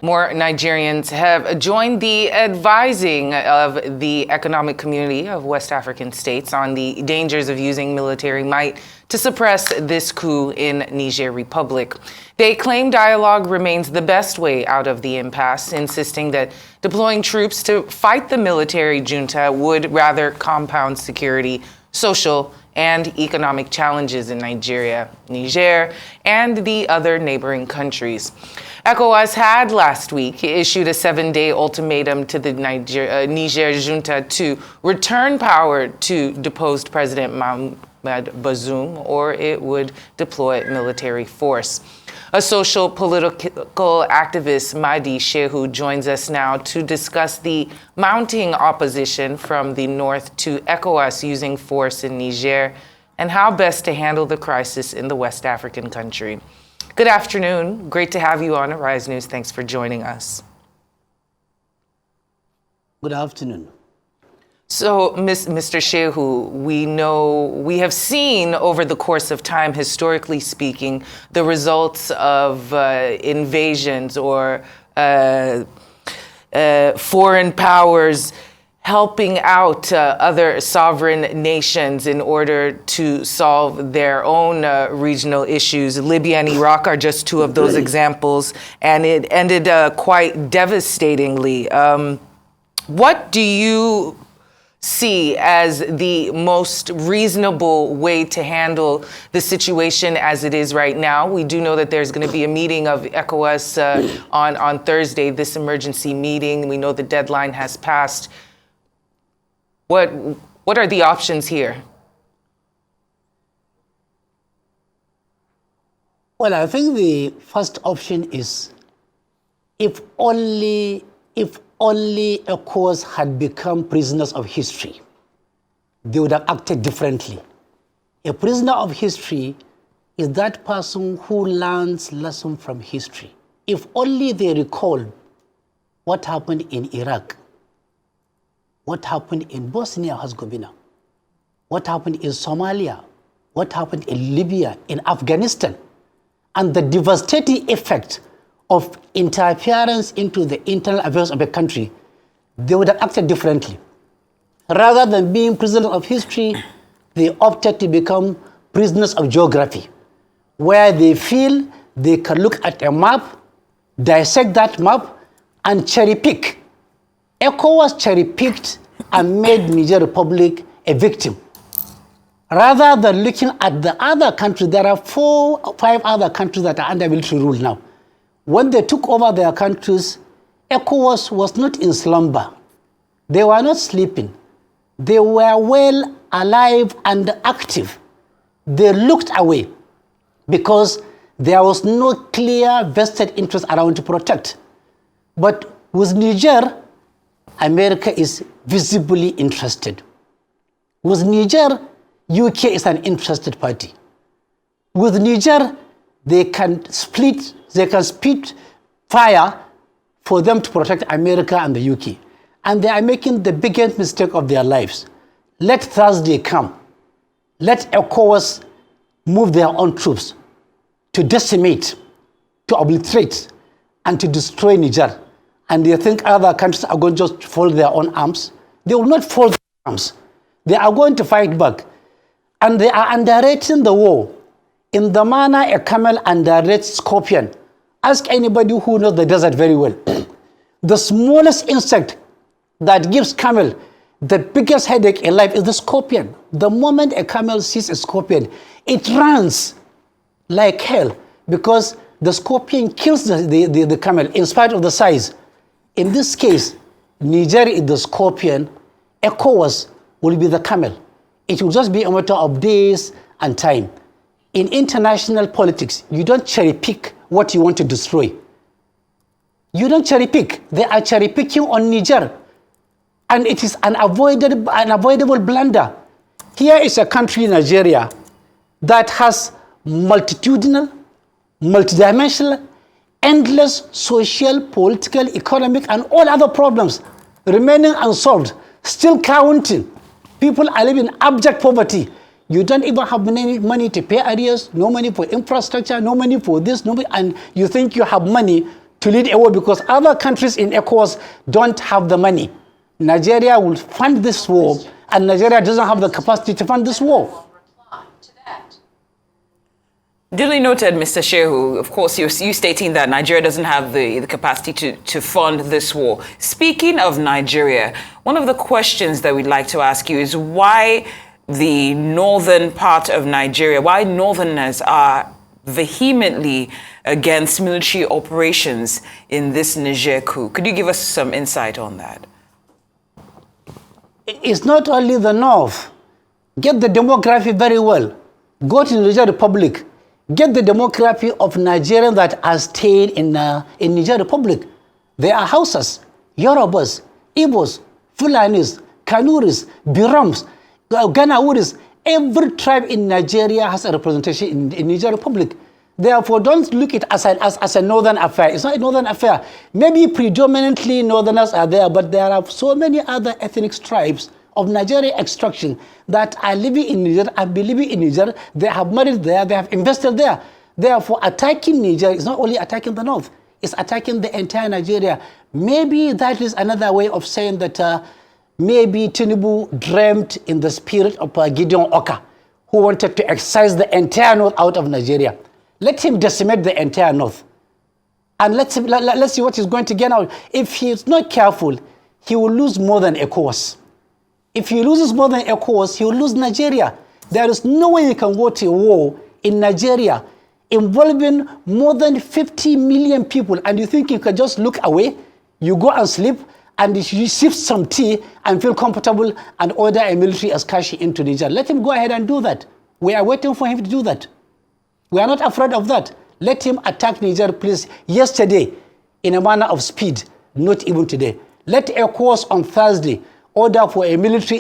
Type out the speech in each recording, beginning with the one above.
More Nigerians have joined the advising of the Economic Community of West African States on the dangers of using military might to suppress this coup in Niger Republic. They claim dialogue remains the best way out of the impasse, insisting that deploying troops to fight the military junta would rather compound security, social, and economic challenges in Nigeria, Niger, and the other neighboring countries. ECOWAS had last week issued a 7-day ultimatum to the Niger junta to return power to deposed President Mahmoud Bazoum, or it would deploy military force. A social political activist, Mahdi Shehu, joins us now to discuss the mounting opposition from the north to ECOWAS using force in Niger and how best to handle the crisis in the West African country. Good afternoon. Great to have you on Arise News. Thanks for joining us. Good afternoon. So, Mr. Shehu, we have seen over the course of time, historically speaking, the results of invasions or foreign powers helping out other sovereign nations in order to solve their own regional issues. Libya and Iraq are just two of those examples, and it ended quite devastatingly. What do you see as the most reasonable way to handle the situation as it is right now? We do know that there's going to be a meeting of ECOWAS on Thursday, this emergency meeting. We know the deadline has passed. What are the options here? Well, I think the first option is if only ECOWAS had become prisoners of history, they would have acted differently. A prisoner of history is that person who learns lessons from history. If only they recall what happened in Iraq, what happened in Bosnia Herzegovina, what happened in Somalia, what happened in Libya, in Afghanistan, and the devastating effect of interference into the internal affairs of a country, they would have acted differently. Rather than being prisoners of history, they opted to become prisoners of geography, where they feel they can look at a map, dissect that map, and cherry pick. ECOWAS cherry-picked and made Niger Republic a victim. Rather than looking at the other countries, there are 4 or 5 other countries that are under military rule now. When they took over their countries, ECOWAS was not in slumber. They were not sleeping. They were well alive and active. They looked away because there was no clear vested interest around to protect. But with Niger, America is visibly interested. With Niger, UK is an interested party. With Niger, they can split fire for them to protect America and the UK. And they are making the biggest mistake of their lives. Let Thursday come. Let ECOWAS move their own troops to decimate, to obliterate, and to destroy Niger. And they think other countries are going to just fold their own arms. They will not fold their arms. They are going to fight back. And they are underrating the war in the manner a camel underrates scorpion. Ask anybody who knows the desert very well. The smallest insect that gives camel the biggest headache in life is the scorpion. The moment a camel sees a scorpion, it runs like hell because the scorpion kills the camel in spite of the size. In this case, Niger is the scorpion, ECOWAS will be the camel. It will just be a matter of days and time. In international politics, you don't cherry pick what you want to destroy. You don't cherry pick. They are cherry picking on Niger. And it is an avoidable blunder. Here is a country, Nigeria, that has multitudinal, multidimensional, endless social, political, economic, and all other problems remaining unsolved, still counting. People are living in abject poverty. You don't even have money to pay arrears, no money for infrastructure, no money for this, no money, and you think you have money to lead a war because other countries in ECOWAS don't have the money. Nigeria will fund this war, and Nigeria doesn't have the capacity to fund this war. Duly noted, Mr. Shehu. Of course, you stating that Nigeria doesn't have the capacity to fund this war. Speaking of Nigeria, one of the questions that we'd like to ask you is why the northern part of Nigeria, why northerners are vehemently against military operations in this Niger coup. Could you give us some insight on that? It's not only the north. Get the demography very well. Go to Niger Republic. Get the demography of Nigerians that are staying in Niger Republic. There are Hausas, Yorubas, Igbos, Fulanis, Kanuris, Birams, Ganauris. Every tribe in Nigeria has a representation in Niger Republic. Therefore, don't look at it as a northern affair. It's not a northern affair. Maybe predominantly northerners are there, but there are so many other ethnic tribes of Nigerian extraction that are living in Niger, have been living in Niger, they have married there, they have invested there. Therefore, attacking Niger is not only attacking the north, it's attacking the entire Nigeria. Maybe that is another way of saying that maybe Tinubu dreamt in the spirit of Gideon Oka, who wanted to excise the entire north out of Nigeria. Let him decimate the entire north. And let's see what he's going to get out. If he's not careful, he will lose more than ECOWAS. If he loses more than ECOWAS, he will lose Nigeria. There is no way you can go to a war in Nigeria involving more than 50 million people, and you think you can just look away, you go and sleep, and you sip some tea and feel comfortable and order a military excursion into Niger. Let him go ahead and do that. We are waiting for him to do that. We are not afraid of that. Let him attack Niger, please, yesterday, in a manner of speed, not even today. Let ECOWAS on Thursday order for a military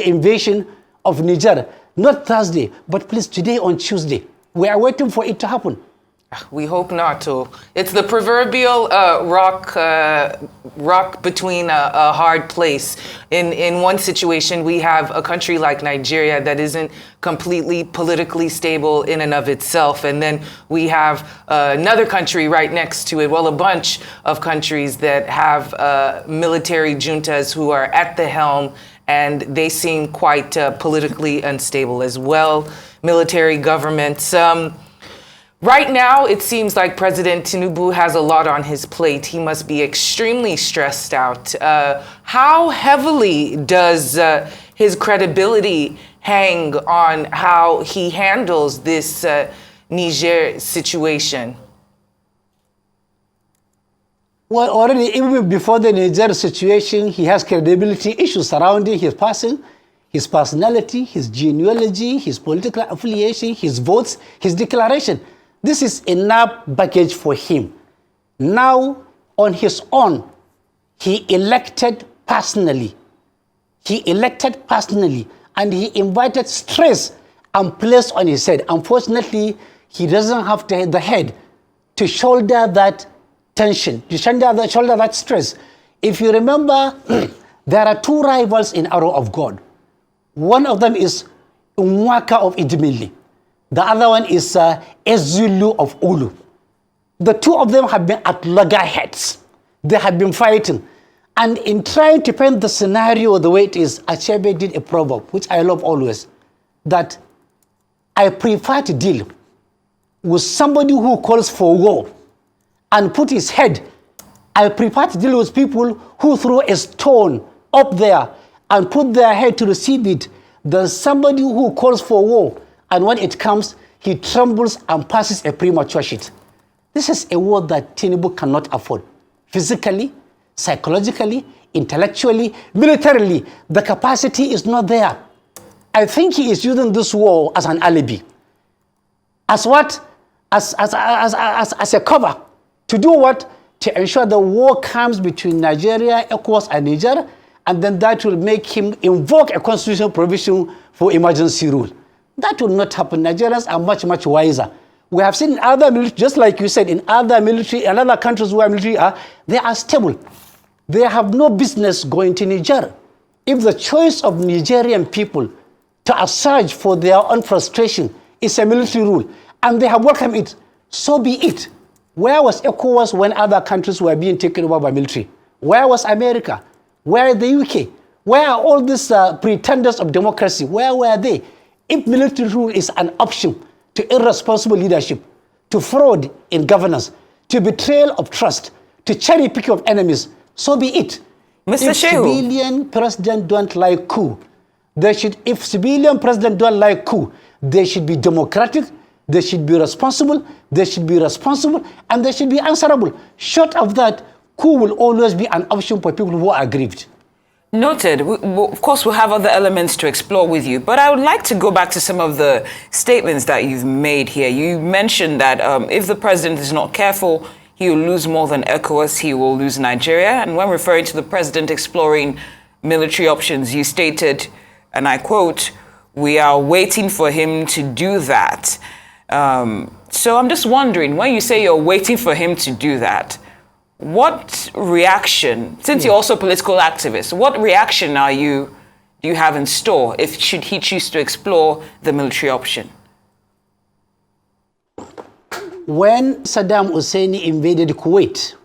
invasion of Niger. Not Thursday, but please today on Tuesday. We are waiting for it to happen. We hope not to. It's the proverbial rock between a hard place. In one situation, we have a country like Nigeria that isn't completely politically stable in and of itself. And then we have another country right next to it, well, a bunch of countries that have military juntas who are at the helm, and they seem quite politically unstable as well. Military governments. Right now, it seems like President Tinubu has a lot on his plate. He must be extremely stressed out. How heavily does his credibility hang on how he handles this Niger situation? Well, already, even before the Niger situation, he has credibility issues surrounding his person, his personality, his genealogy, his political affiliation, his votes, his declaration. This is enough baggage for him. Now, on his own, he elected personally. He elected personally, and he invited stress and placed on his head. Unfortunately, he doesn't have the head to shoulder that tension, to shoulder that stress. If you remember, there are two rivals in Arrow of God. One of them is Nwaka of Idimili. The other one is Ezulu of Ulu. The two of them have been at loggerheads. They have been fighting. And in trying to paint the scenario the way it is, Achebe did a proverb, which I love always, that I prefer to deal with somebody who calls for war and put his head. I prefer to deal with people who throw a stone up there and put their head to receive it than somebody who calls for war. And when it comes, he trembles and passes a premature shit. This is a war that Tinubu cannot afford. Physically, psychologically, intellectually, militarily, the capacity is not there. I think he is using this war as an alibi. As what? As a cover. To do what? To ensure the war comes between Nigeria, ECOWAS, and Niger, and then that will make him invoke a constitutional provision for emergency rule. That will not happen. Nigerians are much, much wiser. We have seen in other military, just like you said, in other military, and other countries where military are, they are stable. They have no business going to Niger. If the choice of Nigerian people to assage for their own frustration is a military rule, and they have welcomed it, so be it. Where was ECOWAS when other countries were being taken over by military? Where was America? Where is the UK? Where are all these pretenders of democracy? Where were they? If military rule is an option to irresponsible leadership, to fraud in governance, to betrayal of trust, to cherry picking of enemies, so be it. Mr. If Shehu. civilian president don't like coup, if civilian president don't like coup, they should be democratic, they should be responsible, and they should be answerable. Short of that, coup will always be an option for people who are aggrieved. Noted. Of course, we'll have other elements to explore with you, but I would like to go back to some of the statements that you've made here. You mentioned that if the president is not careful, he will lose more than ECOWAS, he will lose Nigeria. And when referring to the president exploring military options, you stated, and I quote, "We are waiting for him to do that." So I'm just wondering, when you say you're waiting for him to do that, what reaction, since you're also a political activist, what reaction do you have in store should he choose to explore the military option? When Saddam Hussein invaded Kuwait,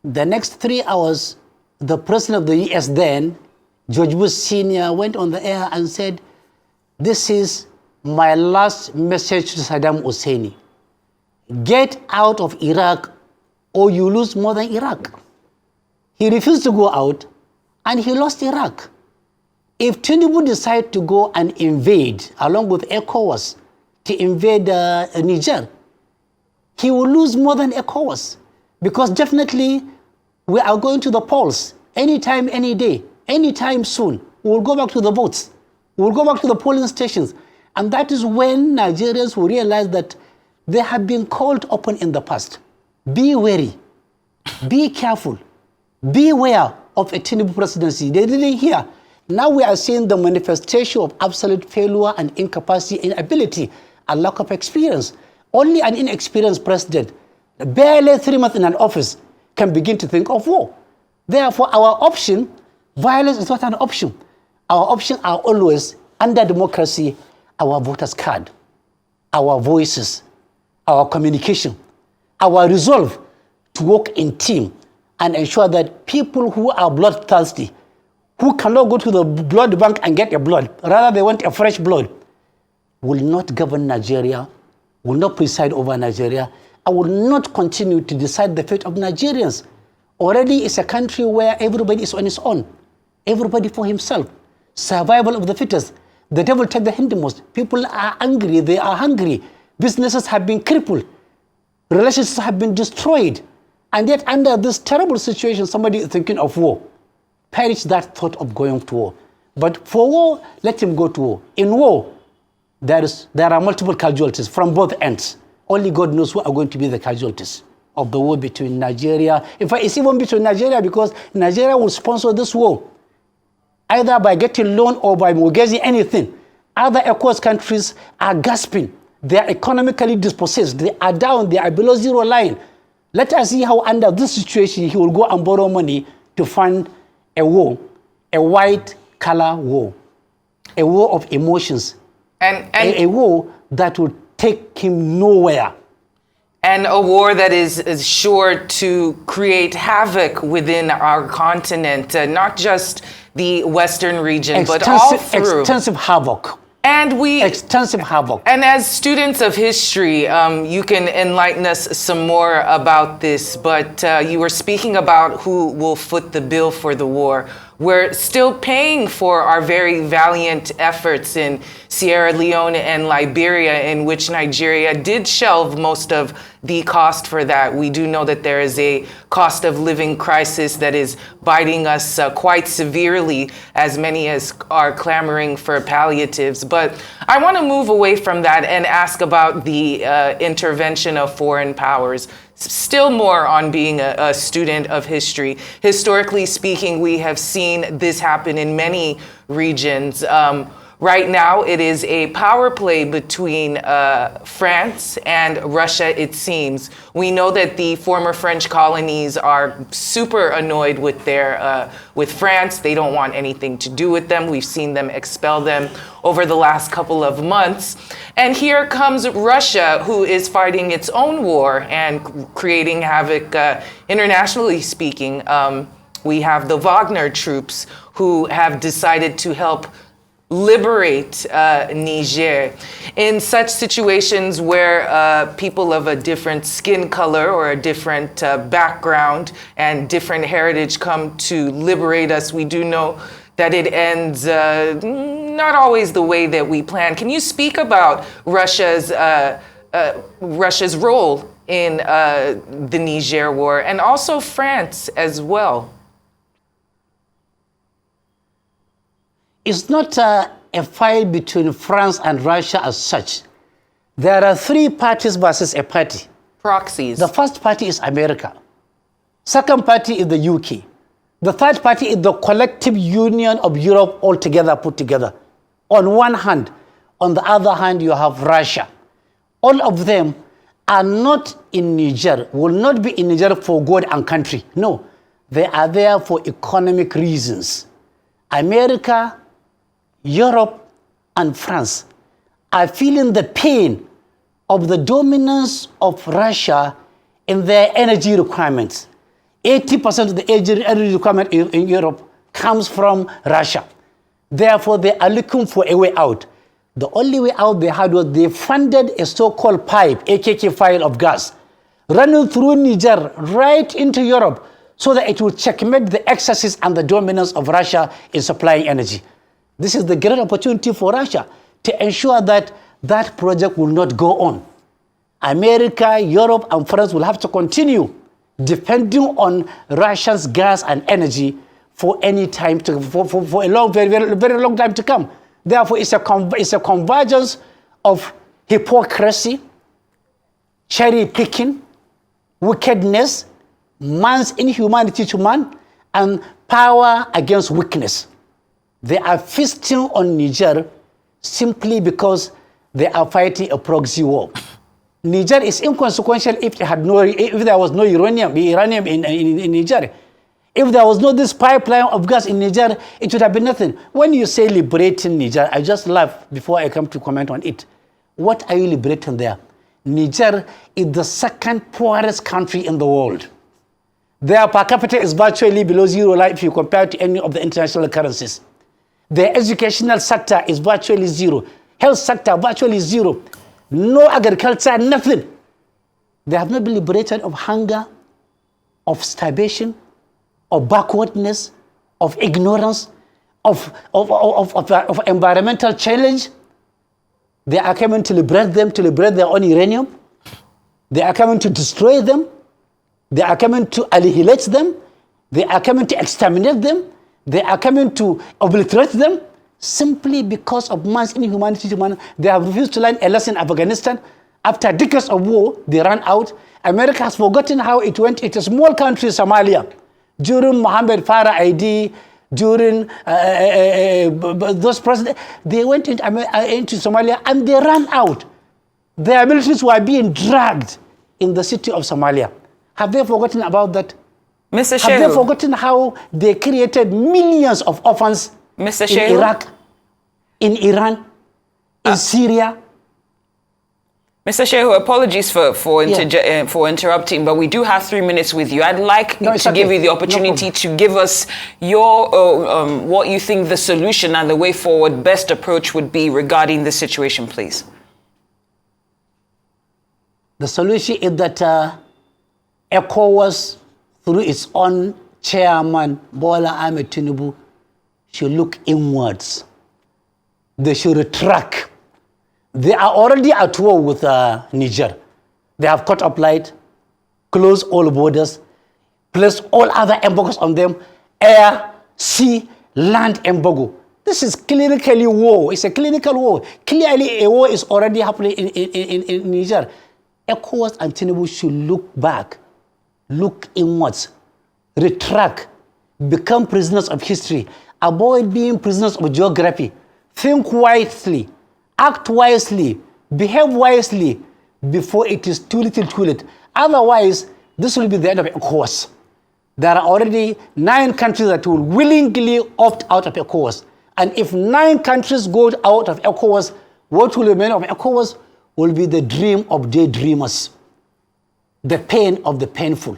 the next 3 hours, the president of the US then, George Bush Sr., went on the air and said, "This is my last message to Saddam Hussein. Get out of Iraq or you lose more than Iraq." He refused to go out and he lost Iraq. If Tinubu decides to go and invade, along with ECOWAS, to invade Niger, he will lose more than ECOWAS, because definitely we are going to the polls anytime, any day, anytime soon. We will go back to the votes. We will go back to the polling stations. And that is when Nigerians will realize that they have been called upon in the past. Be wary, be careful, beware of a Tinubu presidency. They didn't hear. Now we are seeing the manifestation of absolute failure and incapacity, inability, and lack of experience. Only an inexperienced president, barely 3 months in an office, can begin to think of war. Therefore, our option, violence is not an option. Our options are always, under democracy, our voters' card, our voices, our communication, our resolve to work in team and ensure that people who are bloodthirsty, who cannot go to the blood bank and get a blood, rather they want a fresh blood, will not govern Nigeria, will not preside over Nigeria, and will not continue to decide the fate of Nigerians. Already it's a country where everybody is on his own, everybody for himself, survival of the fittest. The devil take the hindmost. People are angry, they are hungry. Businesses have been crippled. Relationships have been destroyed. And yet under this terrible situation, somebody is thinking of war. Perish that thought of going to war. But for war, let him go to war. In war, there are multiple casualties from both ends. Only God knows who are going to be the casualties of the war between Nigeria. In fact, it's even between Nigeria, because Nigeria will sponsor this war, either by getting loan or by mortgaging anything. Other ECOWAS countries are gasping. They are economically dispossessed. They are down. They are below zero line. Let us see how under this situation he will go and borrow money to fund a war, a white-collar war, a war of emotions, and a war that will take him nowhere. And a war that is sure to create havoc within our continent, not just the Western region, but all through. Extensive havoc. Extensive havoc. And as students of history, you can enlighten us some more about this, but you were speaking about who will foot the bill for the war. We're still paying for our very valiant efforts in Sierra Leone and Liberia, in which Nigeria did shelve most of the cost for that. We do know that there is a cost of living crisis that is biting us quite severely, as many as are clamoring for palliatives. But I want to move away from that and ask about the intervention of foreign powers. Still more on being a student of history. Historically speaking, we have seen this happen in many regions. Right now, it is a power play between France and Russia, it seems. We know that the former French colonies are super annoyed with with France. They don't want anything to do with them. We've seen them expel them over the last couple of months. And here comes Russia, who is fighting its own war and creating havoc, internationally speaking. We have the Wagner troops who have decided to help liberate Niger. In such situations where people of a different skin color or a different background and different heritage come to liberate us, we do know that it ends not always the way that we plan. Can you speak about Russia's role in the Niger war and also France as well? It's not a fight between France and Russia as such. There are three parties versus a party. Proxies. The first party is America. Second party is the UK. The third party is the collective union of Europe altogether put together. On one hand. On the other hand, you have Russia. All of them are not in Niger, will not be in Niger for God and country. No, they are there for economic reasons. America, Europe, and France are feeling the pain of the dominance of Russia in their energy requirements. 80% of the energy requirement in Europe comes from Russia. Therefore, they are looking for a way out. The only way out they had was they funded a so-called pipe, AKK file of gas, running through Niger right into Europe so that it will checkmate the excesses and the dominance of Russia in supplying energy. This is the great opportunity for Russia to ensure that that project will not go on. America, Europe, and France will have to continue depending on Russia's gas and energy for any time for a long, very long time to come. Therefore, it's a convergence of hypocrisy, cherry picking, wickedness, man's inhumanity to man, and power against weakness. They are feasting on Niger simply because they are fighting a proxy war. Niger is inconsequential if there was no uranium in Niger. If there was no this pipeline of gas in Niger, it would have been nothing. When you say liberating Niger, I just laugh before I come to comment on it. What are you liberating there? Niger is the second poorest country in the world. Their per capita is virtually below zero if you compare to any of the international currencies. Their educational sector is virtually zero. Health sector, virtually zero. No agriculture, nothing. They have not been liberated of hunger, of starvation, of backwardness, of ignorance, of environmental challenge. They are coming to liberate them, to liberate their own uranium. They are coming to destroy them. They are coming to annihilate them. They are coming to exterminate them. They are coming to obliterate them simply because of man's inhumanity to man. They have refused to learn a lesson in Afghanistan. After decades of war, they ran out. America has forgotten how it went. It's a small country, Somalia. During Mohammed Farah ID, during those presidents, they went into Somalia and they ran out. Their militaries were being dragged in the city of Somalia. Have they forgotten about that? Mr. Have they forgotten how they created millions of orphans in Iraq, in Iran, in Syria? Mr. Shehu, apologies for interrupting, but we do have 3 minutes with you. I'd like to give you the opportunity to give us your what you think the solution and the way forward best approach would be regarding this situation, please. The solution is that ECOWAS, through its own chairman, Bola Ahmed Tinubu, should look inwards. They should retract. They are already at war with Niger. They have cut up light, closed all borders, placed all other embargoes on them, air, sea, land embargo. This is clinically war. It's a clinical war. Clearly, a war is already happening in Niger. ECOWAS and Tinubu should look back, look inwards, retract, become prisoners of history, avoid being prisoners of geography, think wisely, act wisely, behave wisely before it is too little too late. Otherwise, this will be the end of ECOWAS. There are already 9 countries that will willingly opt out of ECOWAS. And if 9 countries go out of ECOWAS, what will remain of ECOWAS will be the dream of daydreamers, the pain of the painful,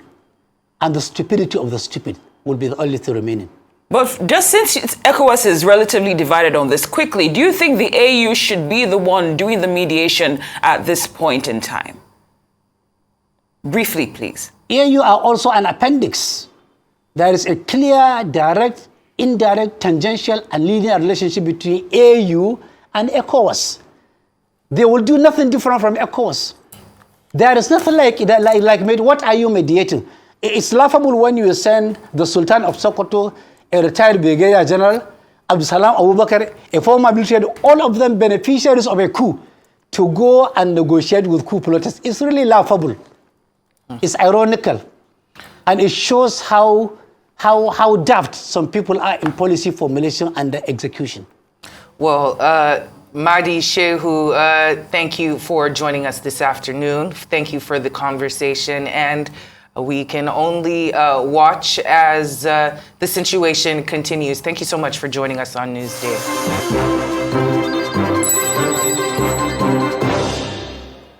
and the stupidity of the stupid will be the only thing remaining. But just since ECOWAS is relatively divided on this, quickly, do you think the AU should be the one doing the mediation at this point in time? Briefly, please. AU are also an appendix. There is a clear, direct, indirect, tangential, and linear relationship between AU and ECOWAS. They will do nothing different from ECOWAS. There is nothing like what are you mediating? It's laughable when you send the Sultan of Sokoto, a retired brigadier general, Abdusalam Abubakar, a former military, all of them beneficiaries of a coup, to go and negotiate with coup plotters. It's really laughable. It's ironical. And it shows how daft some people are in policy formulation and execution. Well, Mahdi Shehu, thank you for joining us this afternoon. Thank you for the conversation. And we can only watch as the situation continues. Thank you so much for joining us on Newsday.